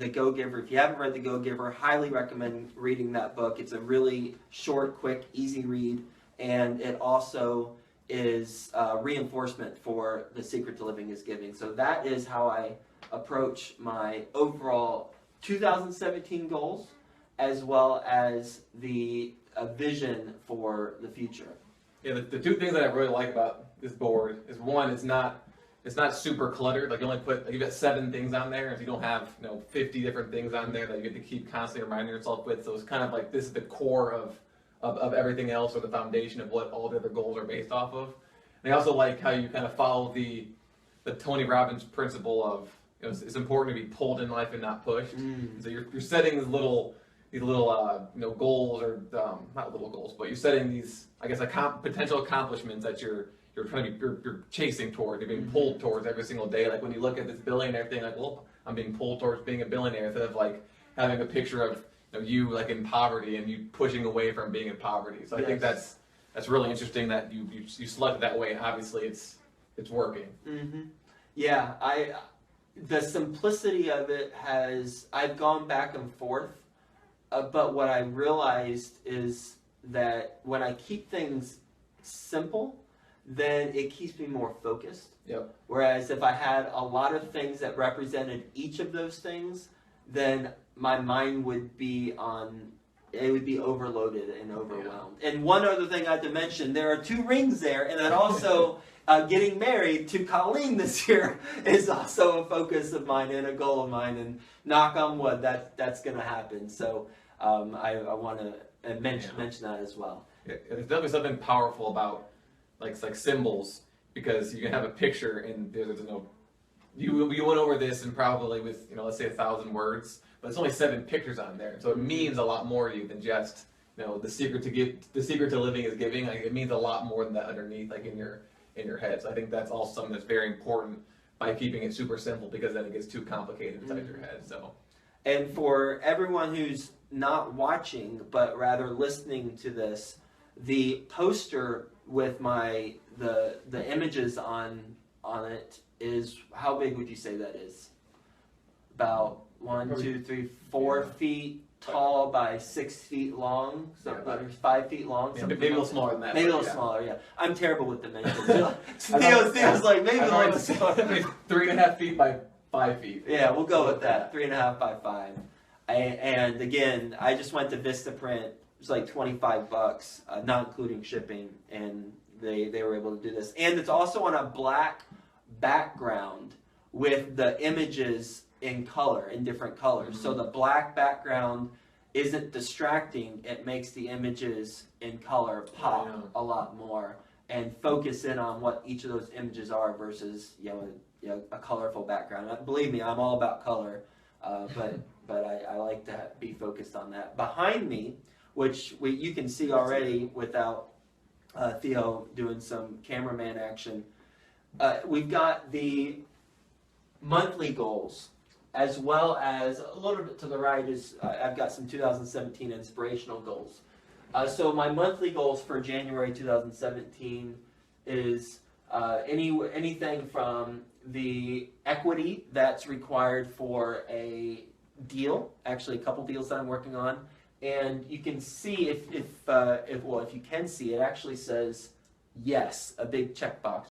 The Go-Giver. If you haven't read The Go-Giver, highly recommend reading that book. It's a really short, quick, easy read, and it also is reinforcement for The Secret to Living is Giving. So that is how I approach my overall 2017 goals, as well as the vision for the future. Yeah, the two things that I really like about this board is, one, it's not super cluttered. Like, you only put, like, you've got 7 things on there, and so you don't have 50 different things on there that you get to keep constantly reminding yourself with. So it's kind of like, this is the core of everything else, or the foundation of what all the other goals are based off of. And I also like how you kind of follow the Tony Robbins principle of, it's important to be pulled in life and not pushed. So you're setting these little goals, or not little goals, but you're setting these, I guess, potential accomplishments that you're chasing toward, you're being pulled towards every single day. Like, when you look at this billionaire thing, like, well, I'm being pulled towards being a billionaire, instead of like having a picture of you like in poverty and you pushing away from being in poverty. So I think that's really interesting that you selected that way, and obviously it's working. Yeah, the simplicity of it I've gone back and forth, but what I realized is that when I keep things simple, then it keeps me more focused. Yep. Whereas if I had a lot of things that represented each of those things, then my mind would be overloaded and overwhelmed. Yeah. And one other thing I had to mention, there are 2 rings there, and then also getting married to Colleen this year is also a focus of mine and a goal of mine, and knock on wood, that's going to happen. So I want to mention that as well. Yeah, there's definitely something powerful about like symbols, because you can have a picture and there's you went over this and probably with let's say 1,000 words, but it's only 7 pictures on there, so it means a lot more to you than just the secret to living is giving. Like, it means a lot more than that underneath, like in your head. So I think that's also something that's very important by keeping it super simple, because then it gets too complicated inside your head. So, and for everyone who's not watching but rather listening to this, the poster with the images on it is, how big would you say that is? About 1, 2, 3, 4 feet tall by 6 feet long, so 5 feet long. Yeah, maybe a little smaller than that. Maybe a little smaller, yeah. I'm terrible with dimensions. Theo's like, maybe a little smaller. 3.5 feet by 5 feet. Yeah, we'll go with that. 3.5 by 5. And again, I just went to Vistaprint. It was like $25, not including shipping, and they were able to do this. And it's also on a black background with the images in color, in different colors. So the black background isn't distracting. It makes the images in color pop a lot more and focus in on what each of those images are versus a colorful background. Believe me, I'm all about color, but I like to be focused on that. Behind me, which you can see already without Theo doing some cameraman action, we've got the monthly goals, as well as a little bit to the right is I've got some 2017 inspirational goals. So my monthly goals for January 2017 is anything from the equity that's required for a deal, actually a couple deals that I'm working on. And you can see if you can see, it actually says yes, a big checkbox